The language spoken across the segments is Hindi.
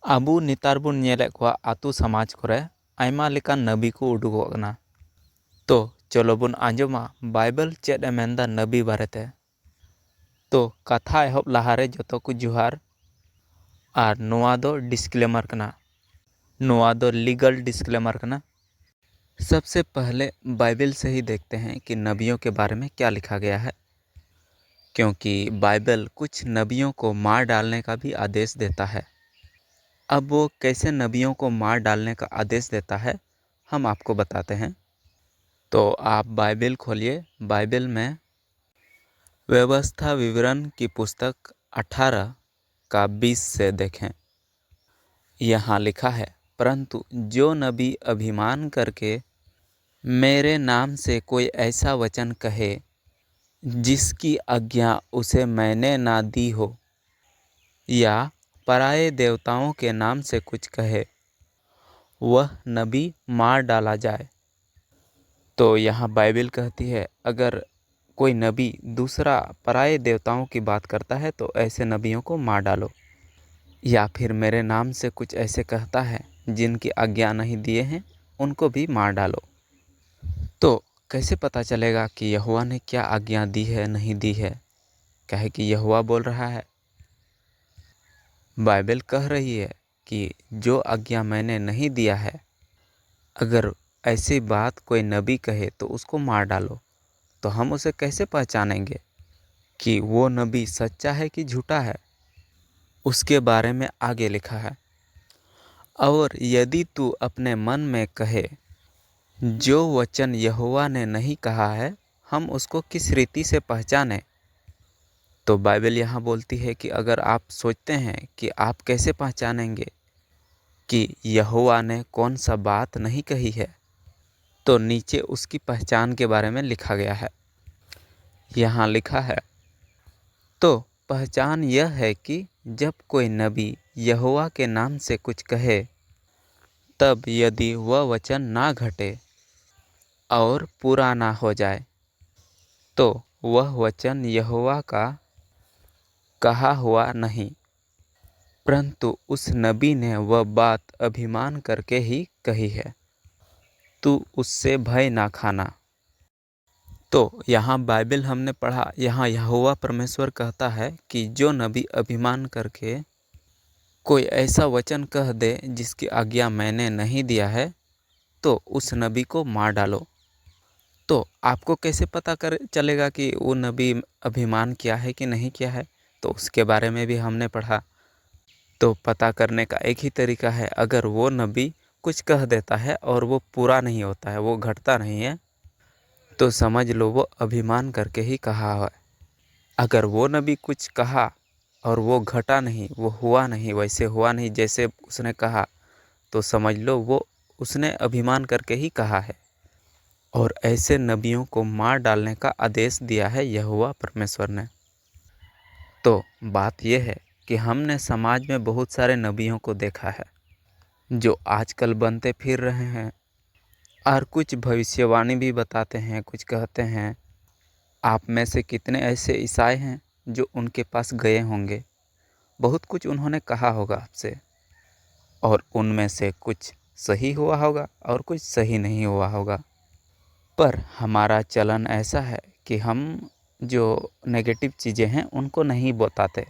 ᱟᱵᱚ ᱱᱮᱛᱟᱨ ᱵᱚᱱ ᱧᱮᱞᱮᱫ ᱠᱚᱣᱟ ᱟᱛᱳ ᱥᱚᱢᱟᱡᱽ ᱠᱚᱨᱮ ᱟᱭᱢᱟ ᱞᱮᱠᱟᱱ ᱱᱟᱵᱤ ᱠᱚ ᱩᱰᱩᱠᱚᱜ ᱠᱟᱱᱟ। ᱛᱚ ᱪᱚᱞᱚ ᱵᱚᱱ ᱟᱸᱡᱚᱢᱟ ᱵᱟᱭᱵᱮᱞ ᱪᱮᱫ ᱮ ᱢᱮᱱᱫᱟ ᱱᱟᱵᱤ ᱵᱟᱨᱮᱛᱮ। ᱛᱚ ᱠᱟᱛᱷᱟ ᱮᱦᱚᱵ ᱞᱟᱦᱟᱨᱮ ᱡᱚᱛᱚ को जोहार। और नोआ दो डिस्क्लेमर कना, नोआ दो लीगल डिस्क्लेमर कना। सबसे पहले बाइबल से ही देखते हैं कि नबियों के बारे में क्या लिखा गया है, क्योंकि बाइबल कुछ नबियों को मार डालने का भी आदेश देता है। अब वो कैसे नबियों को मार डालने का आदेश देता है हम आपको बताते हैं। तो आप बाइबल खोलिए। बाइबल में व्यवस्था विवरण की पुस्तक 18 का 20 से देखें। यहाँ लिखा है, परंतु जो नबी अभिमान करके मेरे नाम से कोई ऐसा वचन कहे जिसकी आज्ञा उसे मैंने ना दी हो, या पराये देवताओं के नाम से कुछ कहे, वह नबी मार डाला जाए। तो यहाँ बाइबल कहती है अगर कोई नबी दूसरा पराये देवताओं की बात करता है तो ऐसे नबियों को मार डालो, या फिर मेरे नाम से कुछ ऐसे कहता है जिनकी आज्ञा नहीं दिए हैं उनको भी मार डालो। तो कैसे पता चलेगा कि यहोवा ने क्या आज्ञा दी है नहीं दी है? कहे कि यहोवा बोल रहा है। बाइबल कह रही है कि जो आज्ञा मैंने नहीं दिया है, अगर ऐसी बात कोई नबी कहे तो उसको मार डालो। तो हम उसे कैसे पहचानेंगे कि वो नबी सच्चा है कि झूठा है? उसके बारे में आगे लिखा है, और यदि तू अपने मन में कहे जो वचन यहोवा ने नहीं कहा है हम उसको किस रीति से पहचाने? तो बाइबल यहाँ बोलती है कि अगर आप सोचते हैं कि आप कैसे पहचानेंगे कि यहोवा ने कौन सा बात नहीं कही है, तो नीचे उसकी पहचान के बारे में लिखा गया है। यहाँ लिखा है, तो पहचान यह है कि जब कोई नबी यहोवा के नाम से कुछ कहे, तब यदि वह वचन ना घटे और पूरा ना हो जाए, तो वह वचन यहोवा का कहा हुआ नहीं, परंतु उस नबी ने वह बात अभिमान करके ही कही है। तू उससे भय ना खाना। तो यहाँ बाइबल हमने पढ़ा, यहाँ यहोवा परमेश्वर कहता है कि जो नबी अभिमान करके कोई ऐसा वचन कह दे जिसकी आज्ञा मैंने नहीं दिया है, तो उस नबी को मार डालो। तो आपको कैसे पता कर चलेगा कि वो नबी अभिमान किया है कि नहीं किया है? तो उसके बारे में भी हमने पढ़ा। तो पता करने का एक ही तरीका है, अगर वो नबी कुछ कह देता है और वो पूरा नहीं होता है, वो घटता नहीं है, तो समझ लो वो अभिमान करके ही कहा है। अगर वो नबी कुछ कहा और वो घटा नहीं, वो हुआ नहीं, वैसे हुआ नहीं जैसे उसने कहा, तो समझ लो वो उसने अभिमान करके ही कहा है। और ऐसे नबियों को मार डालने का आदेश दिया है यहोवा परमेश्वर ने। तो बात यह है कि हमने समाज में बहुत सारे नबियों को देखा है जो आजकल बनते फिर रहे हैं, और कुछ भविष्यवाणी भी बताते हैं, कुछ कहते हैं। आप में से कितने ऐसे ईसाई हैं जो उनके पास गए होंगे, बहुत कुछ उन्होंने कहा होगा आपसे, और उनमें से कुछ सही हुआ होगा और कुछ सही नहीं हुआ होगा। पर हमारा चलन ऐसा है कि हम जो नेगेटिव चीज़ें हैं उनको नहीं बताते।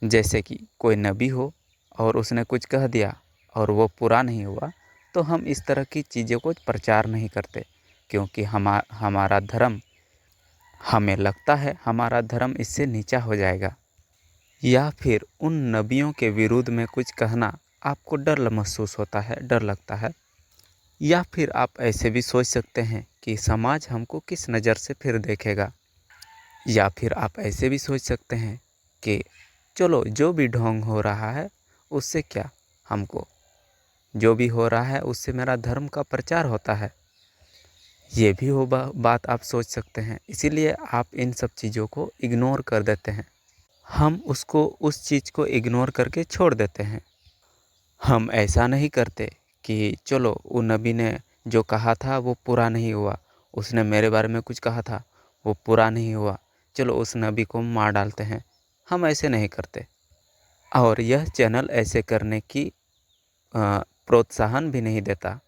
जैसे कि कोई नबी हो और उसने कुछ कह दिया और वो पूरा नहीं हुआ, तो हम इस तरह की चीज़ों को प्रचार नहीं करते, क्योंकि हमारा धर्म, हमें लगता है हमारा धर्म इससे नीचा हो जाएगा। या फिर उन नबियों के विरुद्ध में कुछ कहना आपको डर महसूस होता है, डर लगता है। या फिर आप ऐसे भी सोच सकते हैं कि समाज हमको किस नज़र से फिर देखेगा। या फिर आप ऐसे भी सोच सकते हैं कि चलो जो भी ढोंग हो रहा है उससे क्या, हमको जो भी हो रहा है उससे मेरा धर्म का प्रचार होता है। ये भी हो बात आप सोच सकते हैं। इसीलिए आप इन सब चीज़ों को इग्नोर कर देते हैं। हम उस चीज़ को इग्नोर करके छोड़ देते हैं। हम ऐसा नहीं करते कि चलो वो नबी ने जो कहा था वो पूरा नहीं हुआ, उसने मेरे बारे में कुछ कहा था वो पूरा नहीं हुआ, चलो उस नबी को मार डालते हैं। हम ऐसे नहीं करते। और यह चैनल ऐसे करने की प्रोत्साहन भी नहीं देता।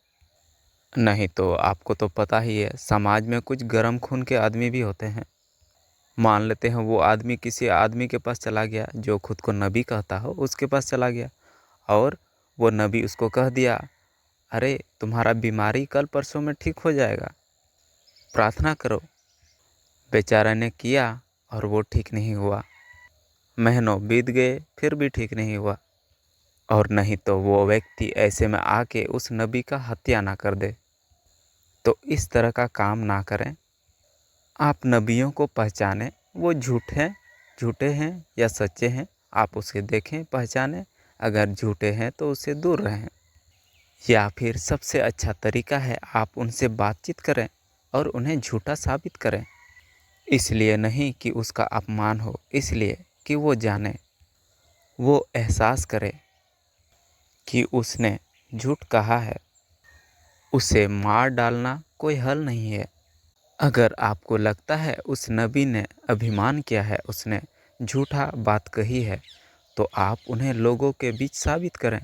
नहीं तो आपको तो पता ही है, समाज में कुछ गर्म खून के आदमी भी होते हैं। मान लेते हैं वो आदमी किसी आदमी के पास चला गया जो खुद को नबी कहता हो, उसके पास चला गया और वो नबी उसको कह दिया, अरे तुम्हारा बीमारी कल परसों में ठीक हो जाएगा, प्रार्थना करो। बेचारा ने किया और वो ठीक नहीं हुआ। महीनों बीत गए फिर भी ठीक नहीं हुआ। और नहीं तो वो व्यक्ति ऐसे में आके उस नबी का हत्या ना कर दे। तो इस तरह का काम ना करें। आप नबियों को पहचानें, वो झूठे हैं या सच्चे हैं, आप उसे देखें, पहचानें। अगर झूठे हैं तो उससे दूर रहें। या फिर सबसे अच्छा तरीका है आप उनसे बातचीत करें और उन्हें झूठा साबित करें। इसलिए नहीं कि उसका अपमान हो, इसलिए कि वो जाने, वो एहसास करे कि उसने झूठ कहा है। उसे मार डालना कोई हल नहीं है। अगर आपको लगता है उस नबी ने अभिमान किया है, उसने झूठा बात कही है, तो आप उन्हें लोगों के बीच साबित करें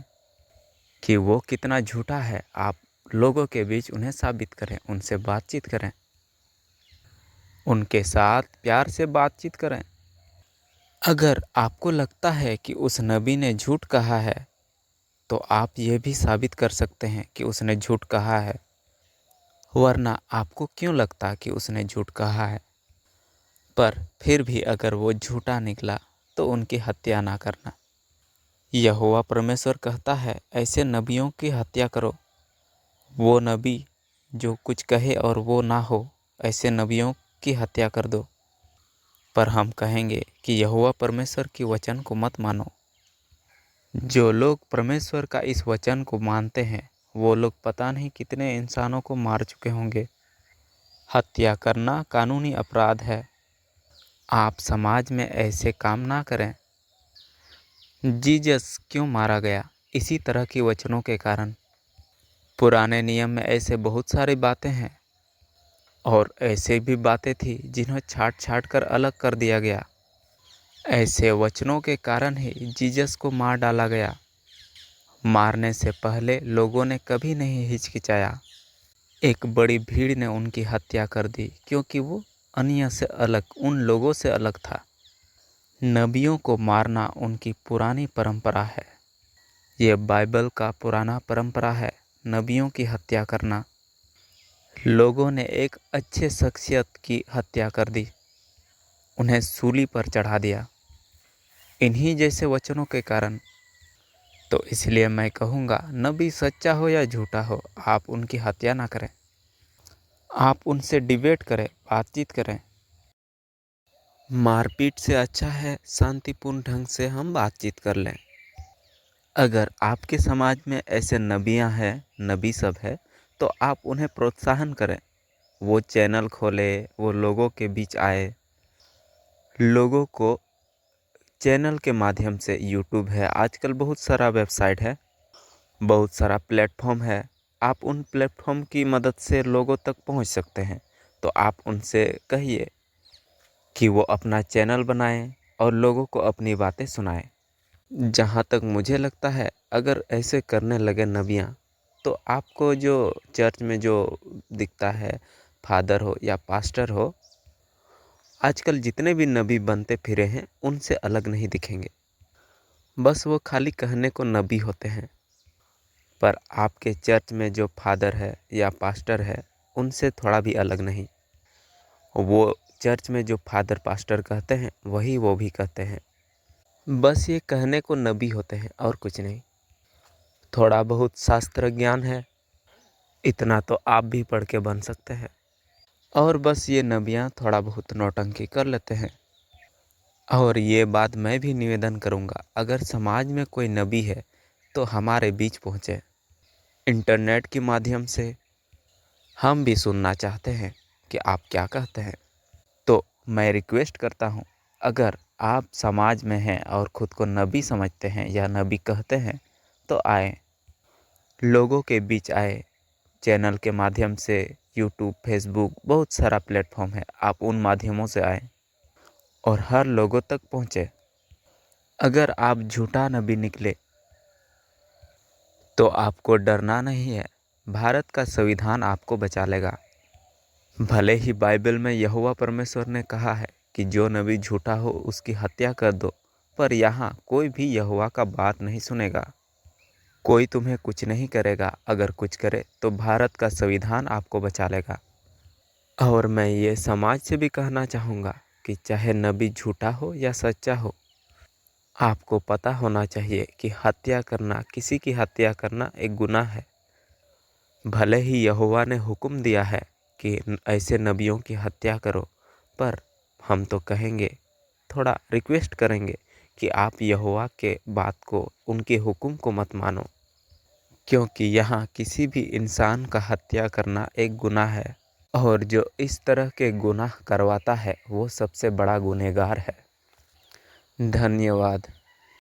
कि वो कितना झूठा है। आप लोगों के बीच उन्हें साबित करें, उनसे बातचीत करें, उनके साथ प्यार से बातचीत करें। अगर आपको लगता है कि उस नबी ने झूठ कहा है, तो आप ये भी साबित कर सकते हैं कि उसने झूठ कहा है। वरना आपको क्यों लगता कि उसने झूठ कहा है? पर फिर भी अगर वो झूठा निकला तो उनकी हत्या ना करना। यहोवा परमेश्वर कहता है, ऐसे नबियों की हत्या करो। वो नबी जो कुछ कहे और वो ना हो, ऐसे नबियों की हत्या कर दो। पर हम कहेंगे कि यहोवा परमेश्वर की वचन को मत मानो। जो लोग परमेश्वर का इस वचन को मानते हैं, वो लोग पता नहीं कितने इंसानों को मार चुके होंगे। हत्या करना कानूनी अपराध है। आप समाज में ऐसे काम ना करें। जीसस क्यों मारा गया? इसी तरह के वचनों के कारण। पुराने नियम में ऐसे बहुत सारी बातें हैं और ऐसे भी बातें थी जिन्हें छाट छाट कर अलग कर दिया गया। ऐसे वचनों के कारण ही जीसस को मार डाला गया। मारने से पहले लोगों ने कभी नहीं हिचकिचाया। एक बड़ी भीड़ ने उनकी हत्या कर दी क्योंकि वो अन्य से अलग, उन लोगों से अलग था। नबियों को मारना उनकी पुरानी परंपरा है। ये बाइबल का पुराना परंपरा है, नबियों की हत्या करना। लोगों ने एक अच्छे शख्सियत की हत्या कर दी, उन्हें सूली पर चढ़ा दिया, इन्हीं जैसे वचनों के कारण। तो इसलिए मैं कहूँगा, नबी सच्चा हो या झूठा हो, आप उनकी हत्या ना करें। आप उनसे डिबेट करें, बातचीत करें। मारपीट से अच्छा है शांतिपूर्ण ढंग से हम बातचीत कर लें। अगर आपके समाज में ऐसे नबियां हैं, नबी सब है, तो आप उन्हें प्रोत्साहन करें। वो चैनल खोले, वो लोगों के बीच आए, लोगों को चैनल के माध्यम से, यूट्यूब है आजकल, बहुत सारा वेबसाइट है, बहुत सारा प्लेटफॉर्म है। आप उन प्लेटफॉर्म की मदद से लोगों तक पहुंच सकते हैं। तो आप उनसे कहिए कि वो अपना चैनल बनाएं और लोगों को अपनी बातें सुनाएं। जहाँ तक मुझे लगता है, अगर ऐसे करने लगे नबियाँ, तो आपको जो चर्च में जो दिखता है, फादर हो या पास्टर हो, आजकल जितने भी नबी बनते फिरे हैं, उनसे अलग नहीं दिखेंगे। बस वो खाली कहने को नबी होते हैं। पर आपके चर्च में जो फादर है या पास्टर है, उनसे थोड़ा भी अलग नहीं। वो चर्च में जो फादर पास्टर कहते हैं, वही वो भी कहते हैं। बस ये कहने को नबी होते हैं और कुछ नहीं। थोड़ा बहुत शास्त्र ज्ञान है, इतना तो आप भी पढ़ के बन सकते हैं। और बस ये नबियाँ थोड़ा बहुत नौटंकी कर लेते हैं। और ये बात मैं भी निवेदन करूँगा, अगर समाज में कोई नबी है तो हमारे बीच पहुँचे। इंटरनेट के माध्यम से हम भी सुनना चाहते हैं कि आप क्या कहते हैं। तो मैं रिक्वेस्ट करता हूँ, अगर आप समाज में हैं और ख़ुद को नबी समझते हैं या नबी कहते हैं, तो आए, लोगों के बीच आए। चैनल के माध्यम से, यूट्यूब, फेसबुक, बहुत सारा प्लेटफॉर्म है, आप उन माध्यमों से आए और हर लोगों तक पहुँचे। अगर आप झूठा नबी निकले तो आपको डरना नहीं है, भारत का संविधान आपको बचा लेगा। भले ही बाइबल में यहोवा परमेश्वर ने कहा है कि जो नबी झूठा हो उसकी हत्या कर दो, पर यहाँ कोई भी यहोवा का बात नहीं सुनेगा। कोई तुम्हें कुछ नहीं करेगा, अगर कुछ करे तो भारत का संविधान आपको बचा लेगा। और मैं ये समाज से भी कहना चाहूँगा कि चाहे नबी झूठा हो या सच्चा हो, आपको पता होना चाहिए कि हत्या करना, किसी की हत्या करना एक गुनाह है। भले ही यहोवा ने हुक्म दिया है कि ऐसे नबियों की हत्या करो, पर हम तो कहेंगे, थोड़ा रिक्वेस्ट करेंगे कि आप यहोवा के बात को, उनके हुक्म को मत मानो, क्योंकि यहाँ किसी भी इंसान का हत्या करना एक गुनाह है। और जो इस तरह के गुनाह करवाता है वो सबसे बड़ा गुनहगार है। धन्यवाद।